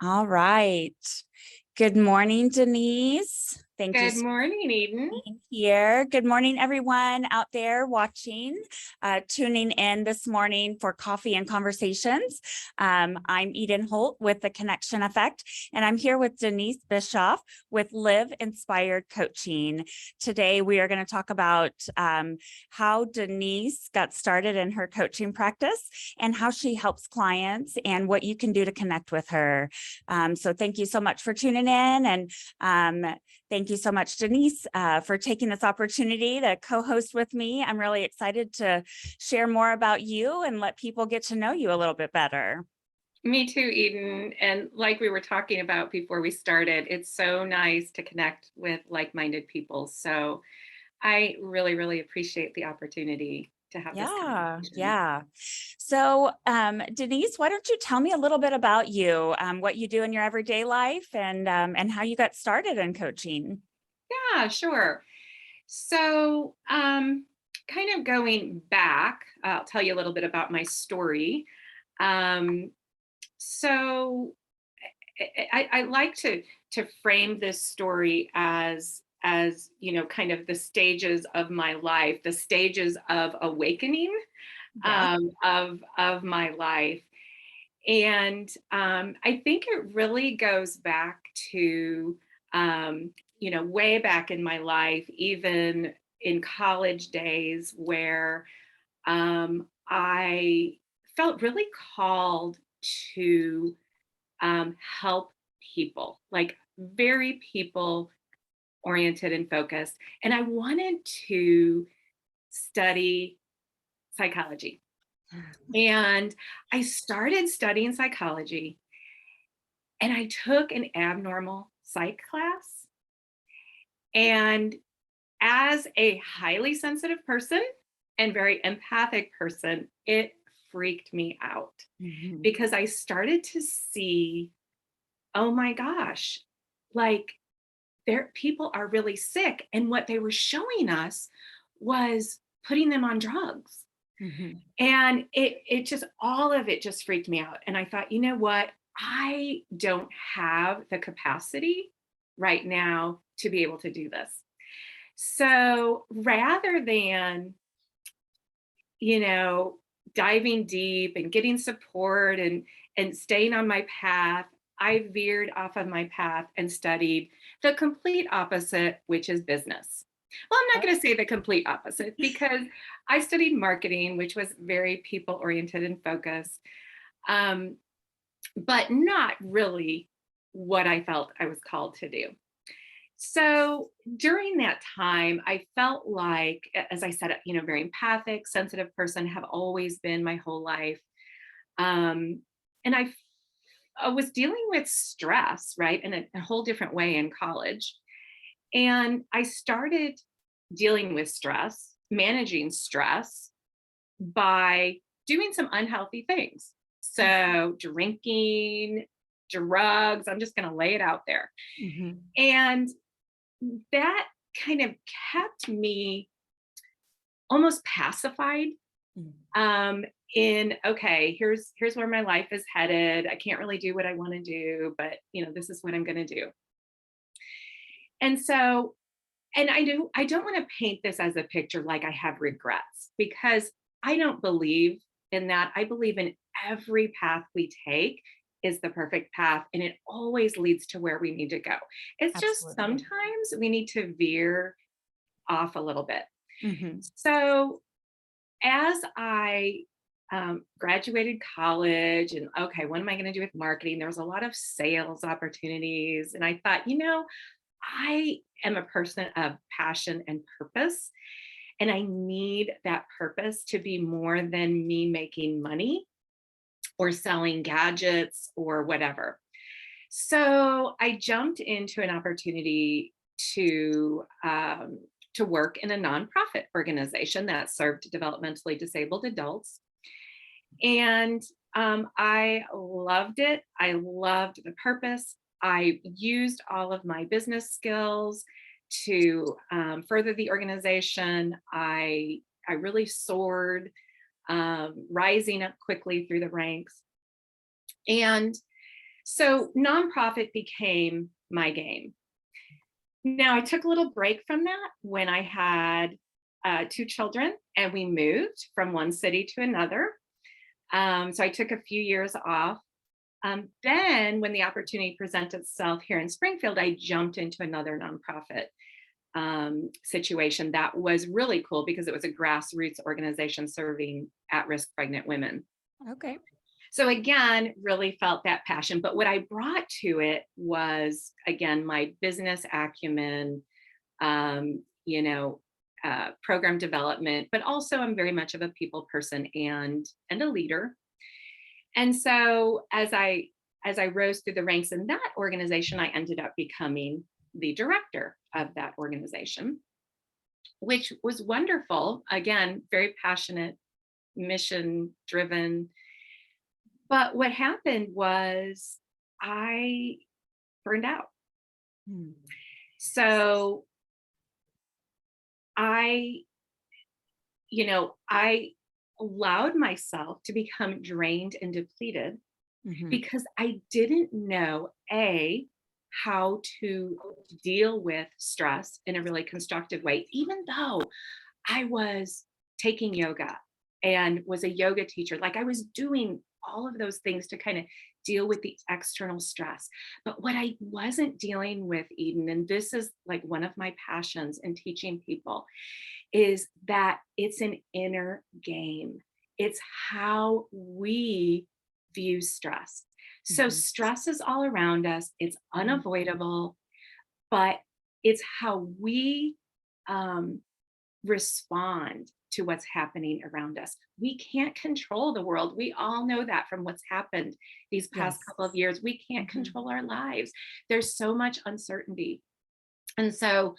All right. Good morning, Denise. Thank you Good so morning, Eden. much for being here. Good morning, everyone out there watching, tuning in this morning for Coffee and Conversations. I'm Eden Holt with The Connection Effect, and I'm here with Denise Bischof with Live Inspired Coaching. Today, we are going to talk about how Denise got started in her coaching practice and how she helps clients and what you can do to connect with her. So thank you so much for tuning in, and thank you so much, Denise, for taking this opportunity to co-host with me. I'm really excited to share more about you and let people get to know you a little bit better. Me too, Eden. And like we were talking about before we started, it's so nice to connect with like-minded people. So I really, really appreciate the opportunity to have this Yeah, conversation. yeah. So, Denise, why don't you tell me a little bit about you, what you do in your everyday life, and how you got started in coaching? Yeah, sure. So, kind of going back, I'll tell you a little bit about my story. Um, so I like to frame this story as kind of the stages of my life, the stages of awakening Yeah. of my life, and I think it really goes back to way back in my life, even in college days, where I felt really called to help people, like very people oriented and focused. And I wanted to study psychology. And I started studying psychology and I took an abnormal psych class. And as a highly sensitive person and very empathic person, it freaked me out Mhm. because I started to see, oh my gosh, like there people are really sick, and what they were showing us was putting them on drugs. Mhm. And it just, all of it just freaked me out, and I thought, you know what, I don't have the capacity right now to be able to do this. So rather than, you know diving deep and getting support and staying on my path, I veered off of my path and studied the complete opposite, which is business. Well, I'm not going to say the complete opposite because I studied marketing, which was very people oriented and focused, um, but not really what I felt I was called to do. So during that time, I felt like, as I said, very empathic, sensitive person, have always been my whole life. And I was dealing with stress, right, in a whole different way in college. And I started dealing with stress, managing stress by doing some unhealthy things. So drinking, drugs, I'm just going to lay it out there. Mhm. And that kind of kept me almost pacified, Mhm. um, in, okay, here's where my life is headed. I can't really do what I want to do, but this is what I'm going to do. And so, and I don't want to paint this as a picture like I have regrets, because I don't believe in that. I believe in every path we take is the perfect path, and it always leads to where we need to go. It's just Absolutely. sometimes we need to veer off a little bit. Mhm. So as I graduated college, and okay, what am I going to do with marketing? There was a lot of sales opportunities. And I thought, I am a person of passion and purpose. And I need that purpose to be more than me making money or selling gadgets or whatever. So I jumped into an opportunity to work in a nonprofit organization that served developmentally disabled adults, and I loved it. I loved the purpose. I used all of my business skills to further the organization. I really soared, rising up quickly through the ranks, and So nonprofit became my game. Now, I took a little break from that when I had 2 children and we moved from one city to another. So I took a few years off. Then, when the opportunity presented itself here in Springfield, I jumped into another nonprofit situation that was really cool because it was a grassroots organization serving at-risk pregnant women. Okay. So again, really felt that passion. But what I brought to it was, again, my business acumen, um, you know, program development, but also I'm very much of a people person and a leader. And so as I rose through the ranks in that organization, I ended up becoming the director of that organization, which was wonderful. Again, very passionate, mission driven. But what happened was I burned out. Hmm. So I, I allowed myself to become drained and depleted Mhm. because I didn't know how to deal with stress in a really constructive way, even though I was taking yoga and was a yoga teacher. Like I was doing all of those things to kind of deal with the external stress. But what I wasn't dealing with, Eden, and this is like one of my passions in teaching people, is that it's an inner game. It's how we view stress. So Mhm. stress is all around us, it's Mhm. unavoidable, but it's how we um, respond to what's happening around us. We can't control the world. We all know that from what's happened these past Yes. couple of years. We can't Mhm. control our lives. There's so much uncertainty. And so,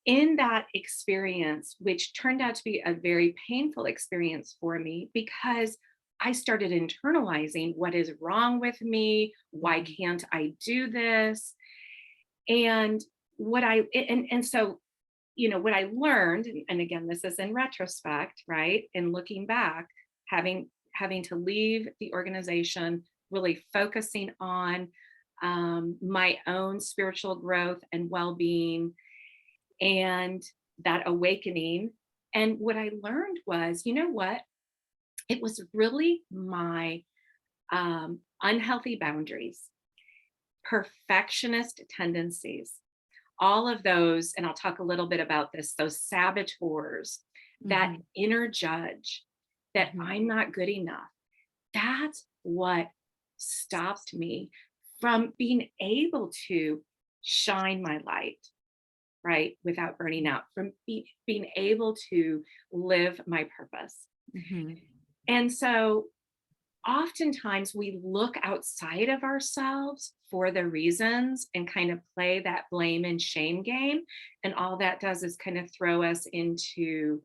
in that experience, which turned out to be a very painful experience for me because I started internalizing what is wrong with me, why Mhm. can't I do this? And what I and so what I learned, and again, this is in retrospect, right? And looking back, having to leave the organization, really focusing on my own spiritual growth and well-being, and that awakening. And what I learned was, you know what? It was really my unhealthy boundaries, perfectionist tendencies, all of those, and I'll talk a little bit about this, those saboteurs, that Mhm. inner judge, that Mhm. I'm not good enough. That's what stopped me from being able to shine my light, right, without burning out, from being able to live my purpose. Mhm. And so oftentimes we look outside of ourselves for the reasons and kind of play that blame and shame game, and all that does is kind of throw us into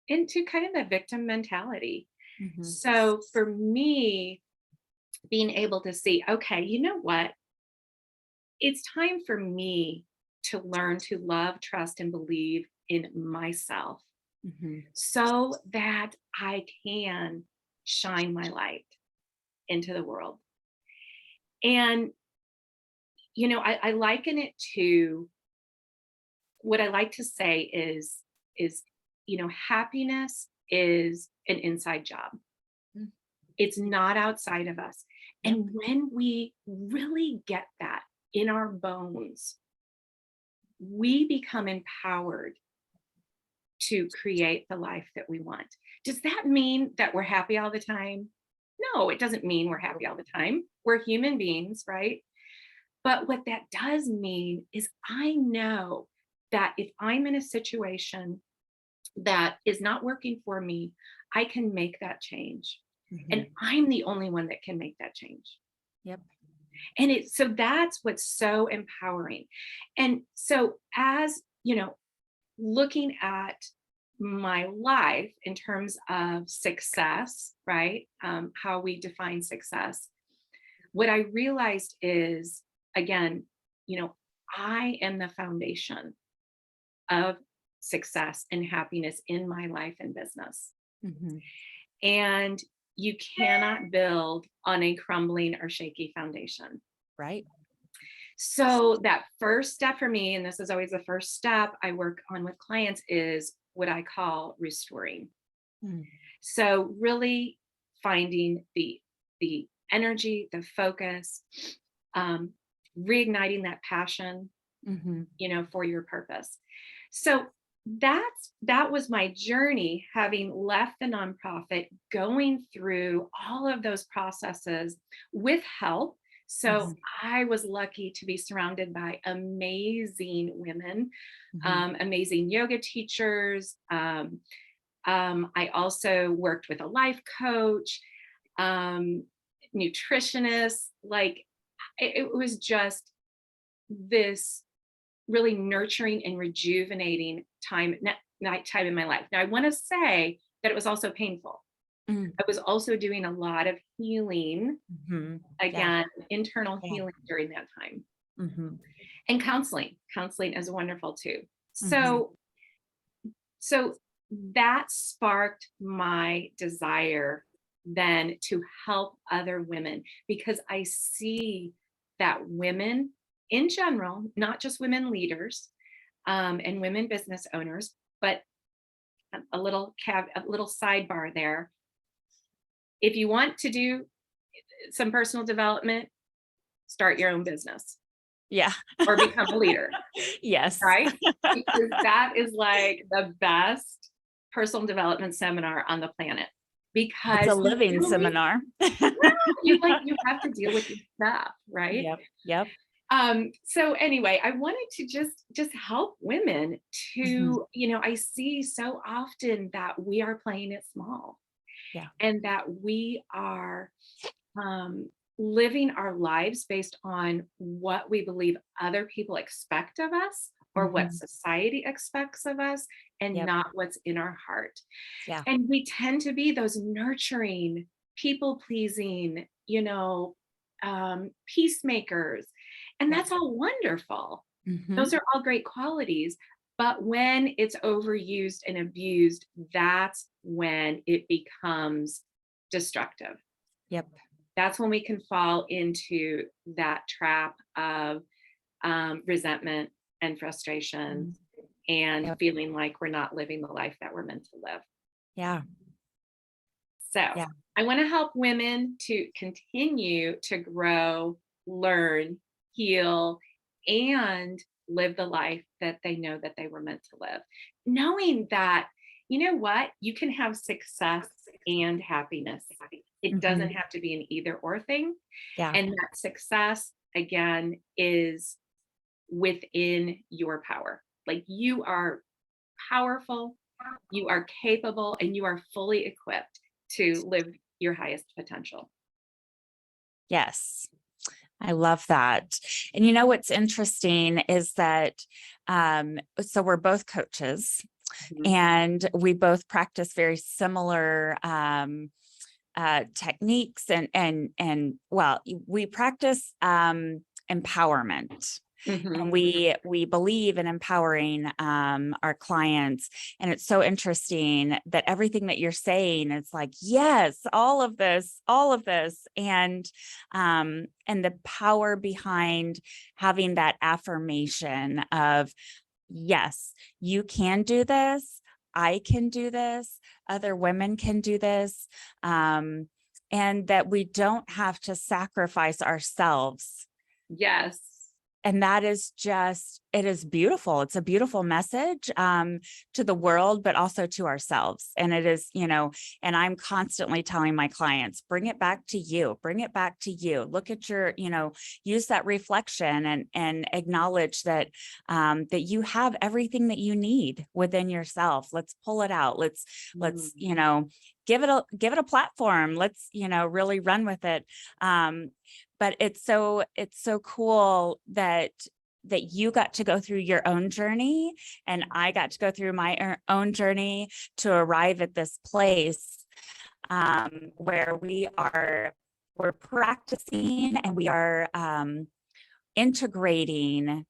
kind of the victim mentality. Mhm. So for me, being able to see, okay, you know what, it's time for me to learn to love, trust, and believe in myself Mhm. so that I can shine my light into the world. And I liken it to, what I like to say is happiness is an inside job. Mm. It's not outside of us. Yep. And when we really get that in our bones, we become empowered to create the life that we want. Does that mean that we're happy all the time? No, it doesn't mean we're happy all the time. We're human beings, right? But what that does mean is I know that if I'm in a situation that is not working for me, I can make that change. And Mhm. I'm the only one that can make that change. Yep. And so that's what's so empowering. And so, as looking at my life in terms of success, right? How we define success, what I realized is, again, you know, I am the foundation of success and happiness in my life and business. Mhm. And you cannot build on a crumbling or shaky foundation. Right. So that first step for me, and this is always the first step I work on with clients, is what I call restoring. Mm. So really finding the energy, the focus, um, reigniting that passion, Mm-hmm. for your purpose. So that was my journey, having left the nonprofit, going through all of those processes with help. So I was lucky to be surrounded by amazing women, Mm-hmm. amazing yoga teachers. I also worked with a life coach, um, nutritionist. Like it was just this really nurturing and rejuvenating night time in my life. Now, I want to say that it was also painful. Mm. I was also doing a lot of healing, Mm-hmm. Yeah. again, internal Yeah. healing during that time, Mm-hmm. and counseling. Counseling is wonderful too. Mm-hmm. So that sparked my desire then to help other women, because I see that women in general, not just women leaders, and women business owners, but a little sidebar there. If you want to do some personal development, start your own business Yeah. or become a leader, Yes. right? Because that is like the best personal development seminar on the planet. It's a Because living seminar. you have to deal with your stuff, right? Yep. Yep. So anyway, I wanted to just help women Mm-hmm. to, I see so often that we are playing it small, Yeah. and that we are um, living our lives based on what we believe other people expect of us, or what Mm-hmm. society expects of us, and Yep. not what's in our heart. Yeah. And we tend to be those nurturing, people pleasing, peacemakers. And Yep. that's all wonderful. Mm-hmm. Those are all great qualities. But when it's overused and abused, that's when it becomes destructive. Yep. That's when we can fall into that trap of resentment and frustration, Mm-hmm. and Yep. feeling like we're not living the life that we're meant to live. Yeah. So Yeah. I want to help women to continue to grow, learn, heal, and live the life that they know that they were meant to live. Knowing that, you can have success and happiness. It Mm-hmm. doesn't have to be an either or thing. Yeah. And that success, again, is within your power. Like, you are powerful, you are capable, and you are fully equipped to live your highest potential. Yes. I love that. And you know what's interesting is that so we're both coaches Mhm. and we both practice very similar techniques and well, we practice empowerment. And Mhm. we believe in empowering our clients. And it's so interesting that everything that you're saying is like, yes, all of this, and the power behind having that affirmation of, yes, you can do this. I can do this. Other women can do this. And that we don't have to sacrifice ourselves. Yes. And that is just, it is beautiful. It's a beautiful message to the world, but also to ourselves. And it is, and I'm constantly telling my clients, bring it back to you, bring it back to you. Look at your, use that reflection and acknowledge that, that you have everything that you need within yourself. Let's pull it out. Let's, give it a platform. Let's, really run with it. But it's so cool that you got to go through your own journey and I got to go through my own journey to arrive at this place where we're practicing and we are integrating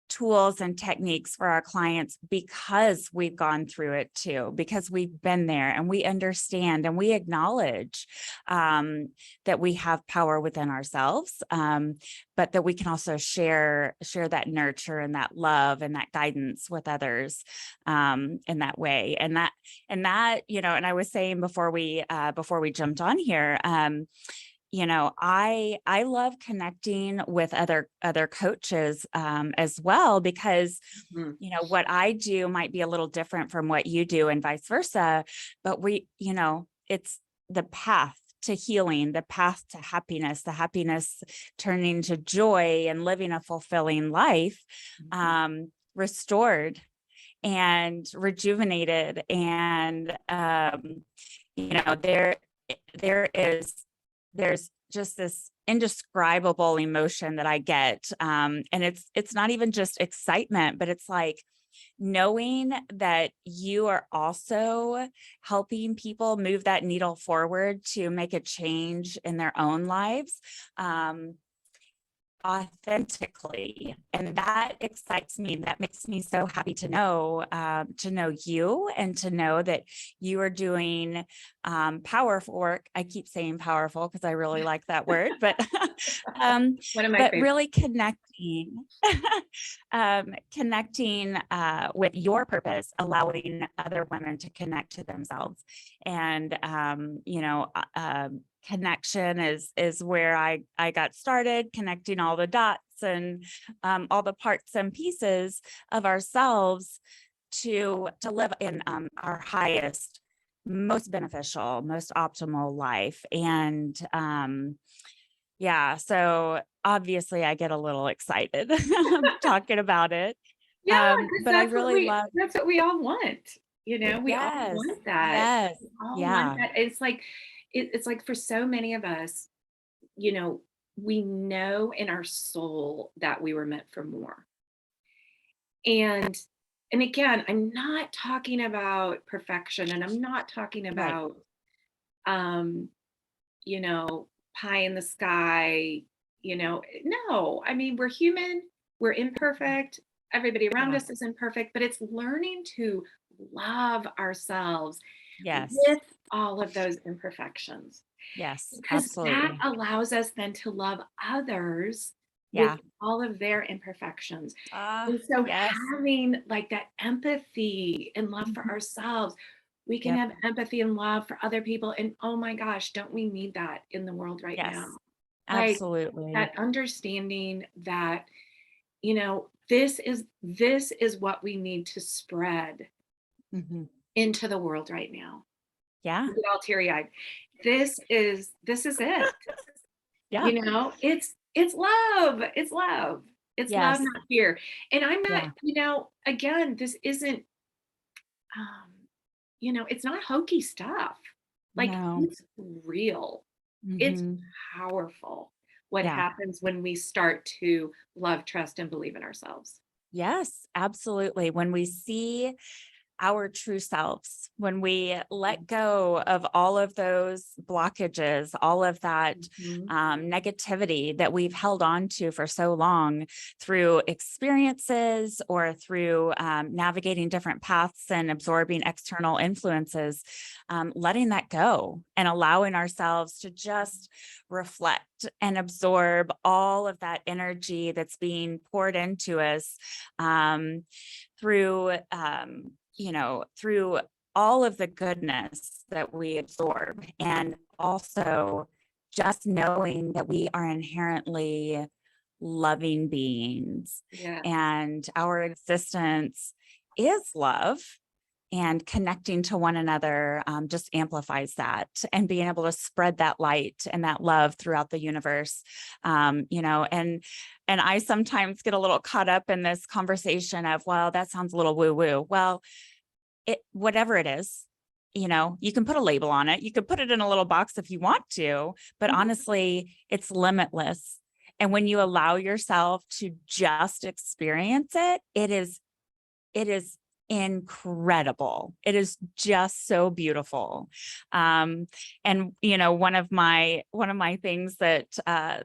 tools and techniques for our clients because we've gone through it too, because we've been there and we understand and we acknowledge that we have power within ourselves, but that we can also share that nurture and that love and that guidance with others in that way. And that, and I was saying before we jumped on here, I love connecting with other coaches as well, because, what I do might be a little different from what you do and vice versa, but it's the path to healing, the path to happiness, the happiness turning to joy and living a fulfilling life, restored and rejuvenated. And, there's just this indescribable emotion that I get. And it's not even just excitement, but it's like knowing that you are also helping people move that needle forward to make a change in their own lives. Authentically, and that excites me. That makes me so happy to know you, and to know that you are doing powerful work. I keep saying powerful because I really like that word, but One of my favorites. really connecting with your purpose, allowing other women to connect to themselves, and connection is where I got started, connecting all the dots and all the parts and pieces of ourselves to live in our highest, most beneficial, most optimal life. And so obviously I get a little excited talking about it. Yeah, But I really love. That's what we all want. We all want that. Yes. We all Yeah. want that. It's like for so many of us, we know in our soul that we were meant for more. And again, I'm not talking about perfection, and I'm not talking about pie in the sky, no, I mean, we're human, we're imperfect, everybody around us is imperfect, but it's learning to love ourselves with all of those imperfections. Yes, Because absolutely. that allows us then to love others with all of their imperfections. And so having like that empathy and love for ourselves, we can have empathy and love for other people. And oh my gosh, don't we need that in the world right now? Absolutely. That understanding that, this is what we need to spread into the world right now. Yeah. I get all teary-eyed. This is it. Yeah. It's love. It's love. It's love, not fear. And I'm not, again, this isn't, it's not hokey stuff. Like, it's real. It's powerful what happens when we start to love, trust, and believe in ourselves. Yes, absolutely. When we see our true selves, when we let go of all of those blockages, all of that negativity that we've held on to for so long through experiences or through navigating different paths and absorbing external influences, letting that go and allowing ourselves to just reflect and absorb all of that energy that's being poured into us through all of the goodness that we absorb, and also just knowing that we are inherently loving beings, and our existence is love, and connecting to one another just amplifies that, and being able to spread that light and that love throughout the universe. And I sometimes get a little caught up in this conversation of, well, that sounds a little woo-woo. Well, whatever it is, you can put a label on it. You could put it in a little box if you want to, but honestly, it's limitless. And when you allow yourself to just experience it, it is incredible. It is just so beautiful. And one of my things that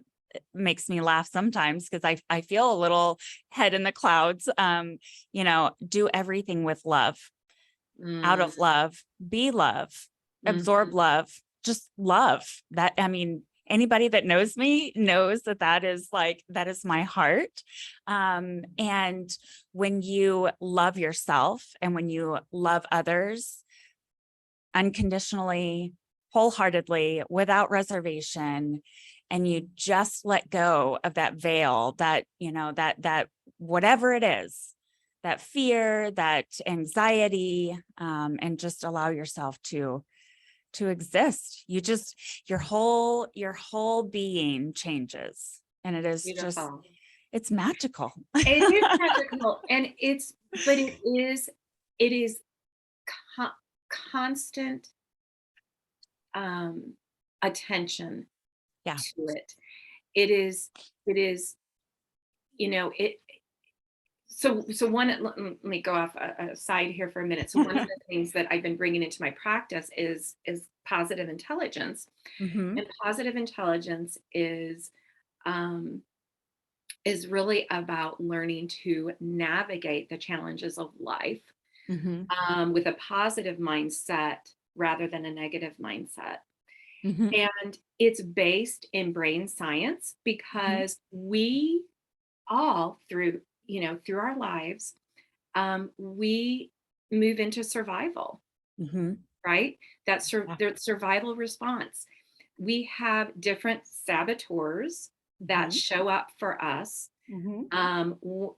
makes me laugh sometimes because I feel a little head in the clouds. Do everything with love, out of love, be love, absorb love, just love. That, I mean, anybody that knows me knows that is my heart. And when you love yourself and when you love others unconditionally, wholeheartedly, without reservation, and you just let go of that veil, that, that whatever it is, that fear, that anxiety, and just allow yourself to exist. Your whole being changes, and it is just, Beautiful. it's magical. It is magical, and it is constant attention Yeah. to it. It is, it. So let me go off a side here for a minute. So one of the things that I've been bringing into my practice is positive intelligence, and positive intelligence is really about learning to navigate the challenges of life with a positive mindset rather than a negative mindset. And it's based in brain science because we all through our lives, we move into survival, right? That's their survival response. We have different saboteurs that show up for us.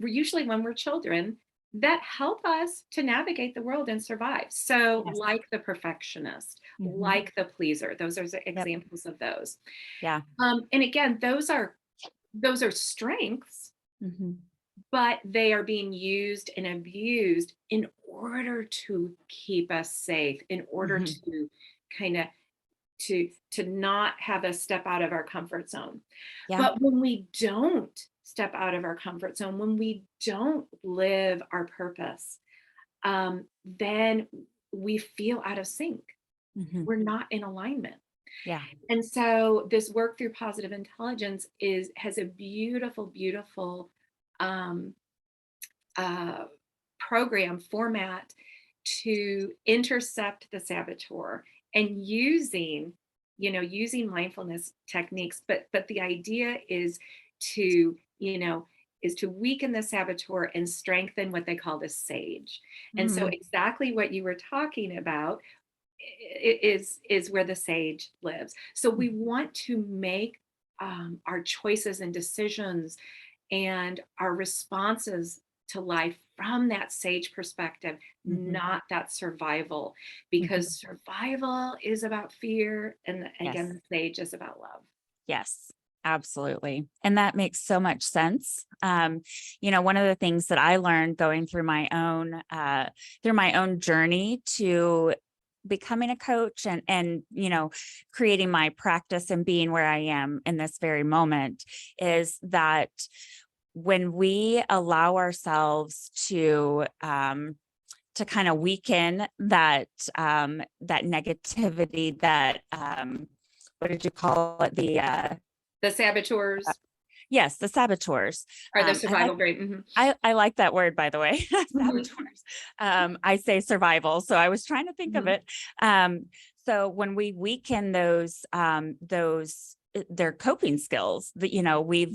Usually when we're children, that help us to navigate the world and survive. So like the perfectionist, like the pleaser, those are examples of those. Yeah. And again, those are strengths, but they are being used and abused in order to keep us safe, in order to kind of to not have us step out of our comfort zone. But when we don't step out of our comfort zone, when we don't live our purpose, then we feel out of sync. We're not in alignment. Yeah. And so this work through positive intelligence has a beautiful program format to intercept the saboteur, and using mindfulness techniques. But the idea is to weaken the saboteur and strengthen what they call the sage. And so exactly what you were talking about is where the sage lives. So we want to make our choices and decisions and our responses to life from that sage perspective, not that survival, because survival is about fear, and again, the sage is about love. Yes, absolutely. And that makes so much sense. One of the things that I learned going through my own journey to becoming a coach and creating my practice and being where I am in this very moment is that when we allow ourselves to kind of weaken that negativity, that what did you call it? The saboteurs. Yes, the saboteurs. Or the survival brain. I like that word, by the way. Saboteurs. I say survival, so I was trying to think of it. So when we weaken those their coping skills that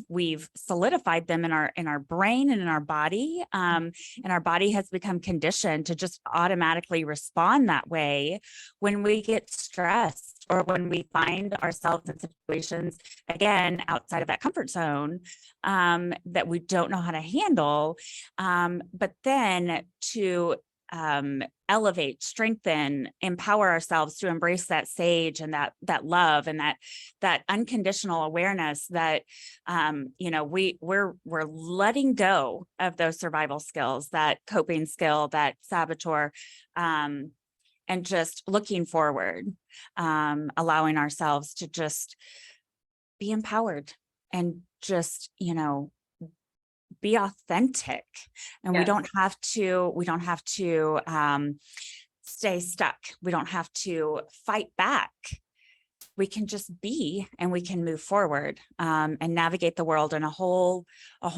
we've solidified them in our brain and in our body, and our body has become conditioned to just automatically respond that way when we get stressed or when we find ourselves in situations, again, outside of that comfort zone, that we don't know how to handle. But then to elevate, strengthen, empower ourselves to embrace that sage and that love and that unconditional awareness that we're letting go of those survival skills, that coping skill, that saboteur, and just looking forward, allowing ourselves to just be empowered and just be authentic, and we don't have to stay stuck. We don't have to fight back. just be, and we can move forward, and navigate the world in a whole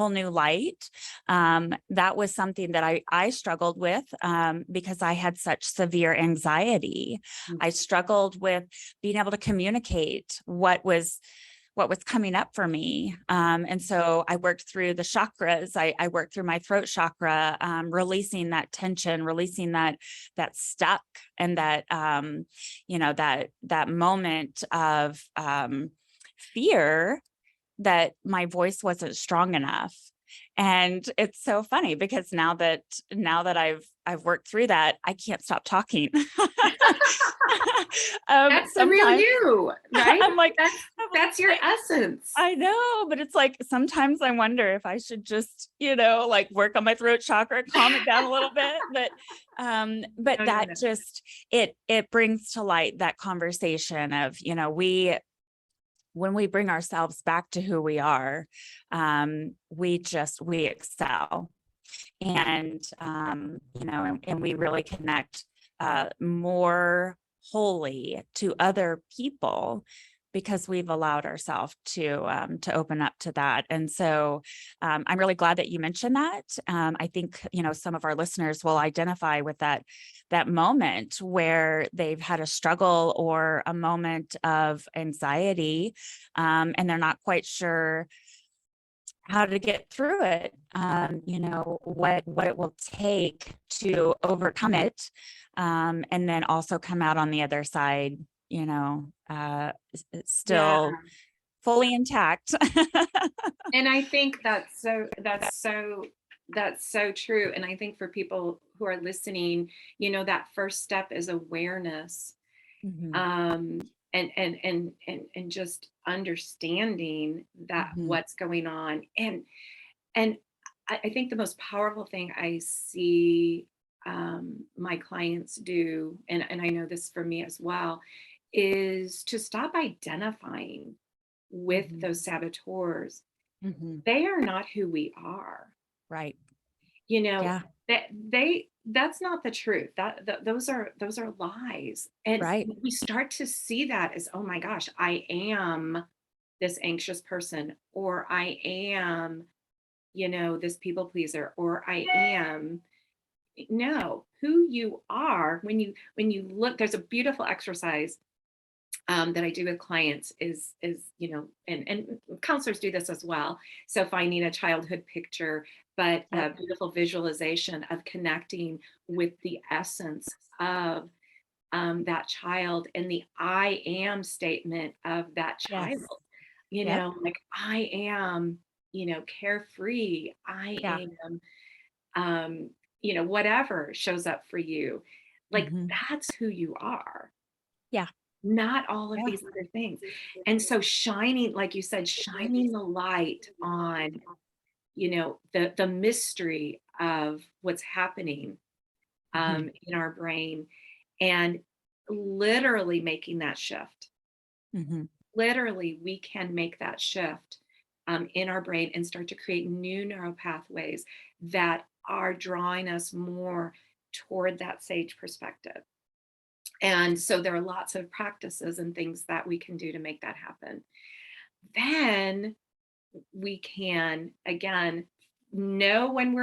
new light. That was something that I struggled with, because I had such severe anxiety. I struggled with being able to communicate what was coming up for me. And so I worked through the chakras. I worked through my throat chakra, releasing that tension, releasing that stuck, and that, that moment of fear that my voice wasn't strong enough. And it's so funny because now that I've worked through that, I can't stop talking. That's the real you, right? I'm like, that's your essence. I know, but it's like, sometimes I wonder if I should just, like, work on my throat chakra, calm it down a little bit. But No. just, it brings to light that conversation of, when we bring ourselves back to who we are, we excel. And, and we really connect more wholly to other people, because we've allowed ourselves to open up to that. And so I'm really glad that you mentioned that. I think, some of our listeners will identify with that moment where they've had a struggle or a moment of anxiety, and they're not quite sure how to get through it, what it will take to overcome it, and then also come out on the other side, it's still fully intact. And I think that's so true. And I think for people who are listening, that first step is awareness. Mhm. And just understanding that Mhm. what's going on. And I think the most powerful thing I see my clients do, and I know this for me as well, is to stop identifying with Mhm. those saboteurs. Mhm. They are not who we are. Right. You know, Yeah. that's not the truth. Those are lies. And Right. we start to see that as, oh my gosh, I am this anxious person, or I am, this people pleaser, or I am. No, who you are, when you look, there's a beautiful exercise that I do with clients is and counselors do this as well. So finding a childhood picture, but a Yep. beautiful visualization of connecting with the essence of that child, and the I am statement of that child. Yes. Yep. Like, I am, carefree. I Yeah. am, whatever shows up for you. Like, Mhm. that's who you are, Yeah. not all of Yeah. these other things. And so shining, like you said, shining the light on, the mystery of what's happening Mhm. in our brain, and literally making that shift. Mhm. Literally, we can make that shift in our brain and start to create new neural pathways that are drawing us more toward that sage perspective. And so there are lots of practices and things that we can do to make that happen. Then we can, again, know when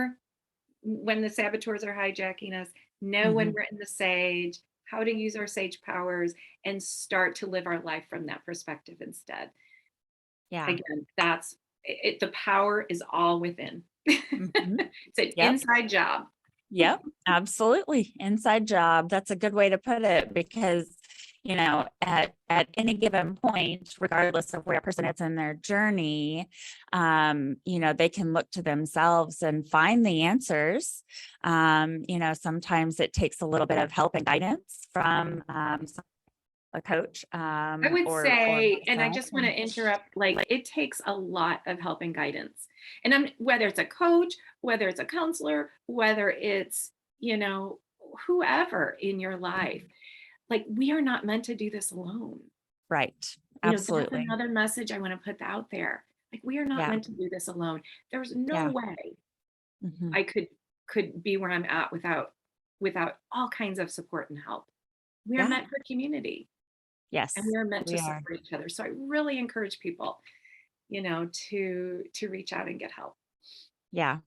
the saboteurs are hijacking us, know when Mhm. we're in the sage, how to use our sage powers, and start to live our life from that perspective instead. Yeah. Again, that's it. The power is all within. Mhm. It's an Yep. inside job. Yep, absolutely. Inside job. That's a good way to put it, because, at any given point, regardless of where a person is in their journey, they can look to themselves and find the answers. Sometimes it takes a little bit of help and guidance from a coach, I would or say, and I myself. just want to interrupt, like, it takes a lot of help and guidance. And whether it's a coach, whether it's a counselor, whether it's, whoever in your life, like, we are not meant to do this alone. Right. That's Absolutely. another message I want to put out there. Like, we are not Yeah. meant to do this alone. There's no Yeah. way Mhm. I could be where I'm at without all kinds of support and help. We are Yeah. meant for community. Yes, and we're meant to we are. support each other. So I really encourage people, to reach out and get help. Yeah.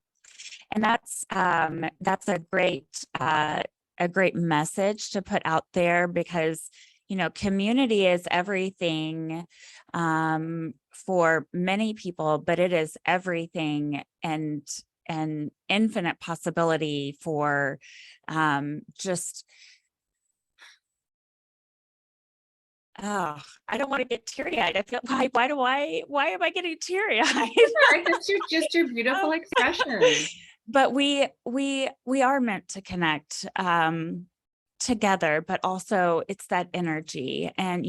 And that's a great message to put out there because, community is everything for many people, but it is everything and an infinite possibility for just oh, I don't want to get teary-eyed. I feel why am I getting teary-eyed? I guess you're just your beautiful expression. But we are meant to connect together, but also it's that energy. And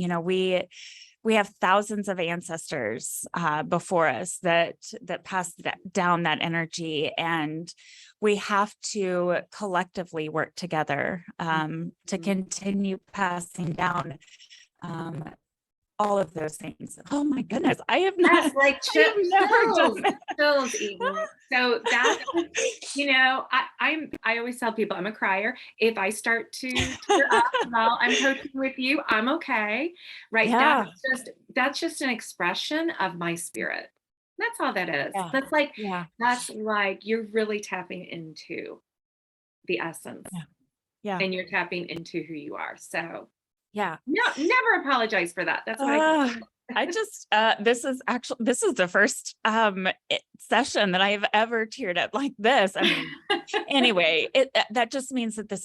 we have thousands of ancestors before us that passed down that energy, and we have to collectively work together to continue passing down um, all of those things. Oh my goodness, Yes, like I have never done that. chills, Eden. So that's, I always tell people I'm a crier. If I start to tear up while I'm coaching with you, I'm okay. Right. Yeah, That's just an expression of my spirit. That's all that is. yeah, yeah, That's like you're really tapping into the essence yeah, yeah, and you're tapping into who you are. So yeah. no, never apologize for that. That's what I Uh, I just this is the first session that I have ever teared up like this. I mean, anyway, that just means that this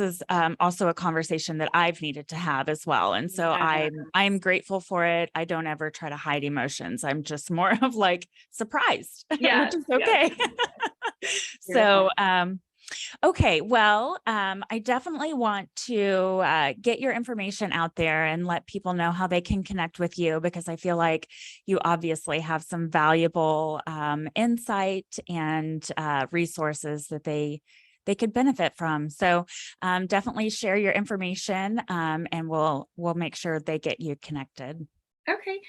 is also a conversation that I've needed to have as well. And so Yeah. I'm grateful for it. I don't ever try to hide emotions. I'm just more of like surprised, which Yes, is yes. okay. Beautiful. So okay, well, I definitely want to get your information out there and let people know how they can connect with you, because I feel like you obviously have some valuable insight and resources that they could benefit from. So definitely share your information, and we'll make sure they get you connected. Okay.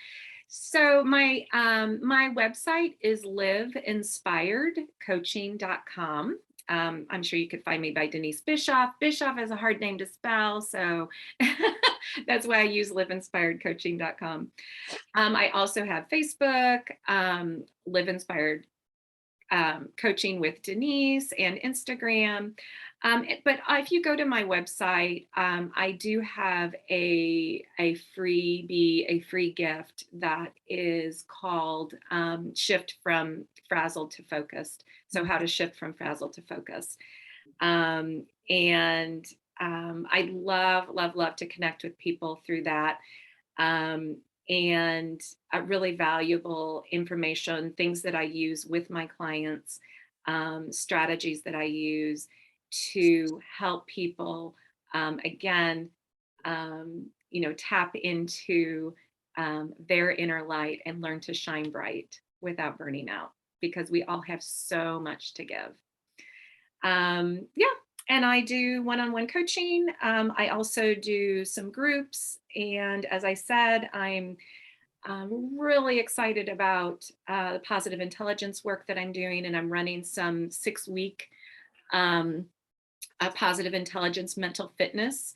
So my website is liveinspiredcoaching.com. I'm sure you could find me by Denise Bischof. Bischof is a hard name to spell, so that's why I use liveinspiredcoaching.com. I also have Facebook, Live Inspired Coaching with Denise, and Instagram. But if you go to my website, I do have a free gift that is called Shift from Frazzled to Focused. So how to shift from frazzled to focus. And I'd love to connect with people through that. Um, and really valuable information, things that I use with my clients, strategies that I use to help people, again, tap into their inner light and learn to shine bright without burning out, because we all have so much to give. Yeah, and I do one-on-one coaching. I also do some groups. And as I said, I'm really excited about the positive intelligence work that I'm doing. And I'm running some 6-week positive intelligence mental fitness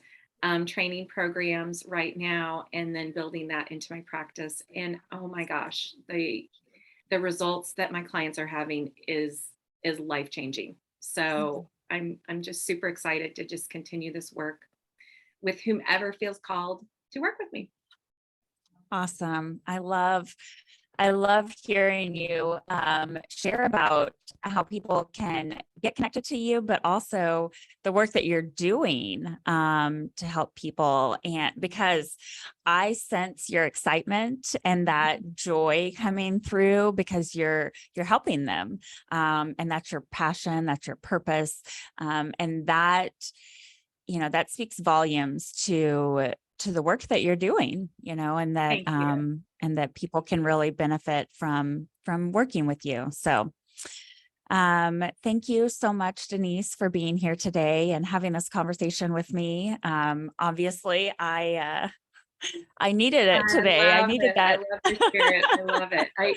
training programs right now, and then building that into my practice. And oh my gosh, the results that my clients are having is life-changing. So I'm just super excited to just continue this work with whomever feels called to work with me. Awesome. I love hearing you share about how people can get connected to you, but also the work that you're doing to help people. And because I sense your excitement and that joy coming through, because you're helping them, and that's your passion, that's your purpose, and that that speaks volumes to the work that you're doing, and that Thank you. and that people can really benefit from working with you. So thank you so much, Denise, for being here today and having this conversation with me. Obviously, I needed it I today. I love needed it. I that. love your spirit. I love it. I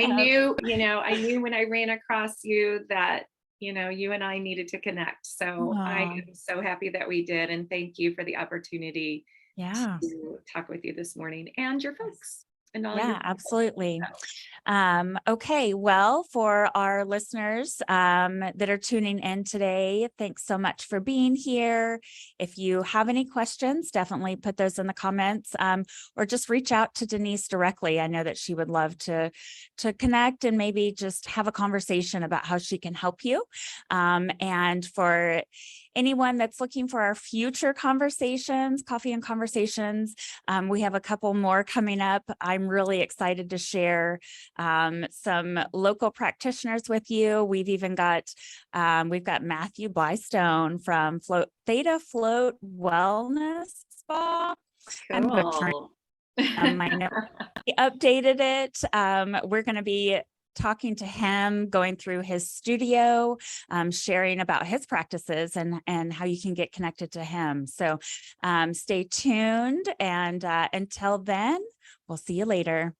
Um, knew, I knew when I ran across you that, you and I needed to connect. So I oh, am so happy that we did. And thank you for the opportunity Yeah. to talk with you this morning and your folks and all your Yeah, absolutely. people. Okay, well, for our listeners that are tuning in today, thanks so much for being here. If you have any questions, definitely put those in the comments, or just reach out to Denise directly. I know that she would love to connect and maybe just have a conversation about how she can help you. And for anyone that's looking for our future conversations, coffee and conversations, we have a couple more coming up. I'm really excited to share some local practitioners with you. We've got Matthew Blystone from Theta Float Wellness Spa. I'm butchering Cool. I know he updated it. We're going to be talking to him, going through his studio, sharing about his practices and how you can get connected to him. So stay tuned. And until then, we'll see you later.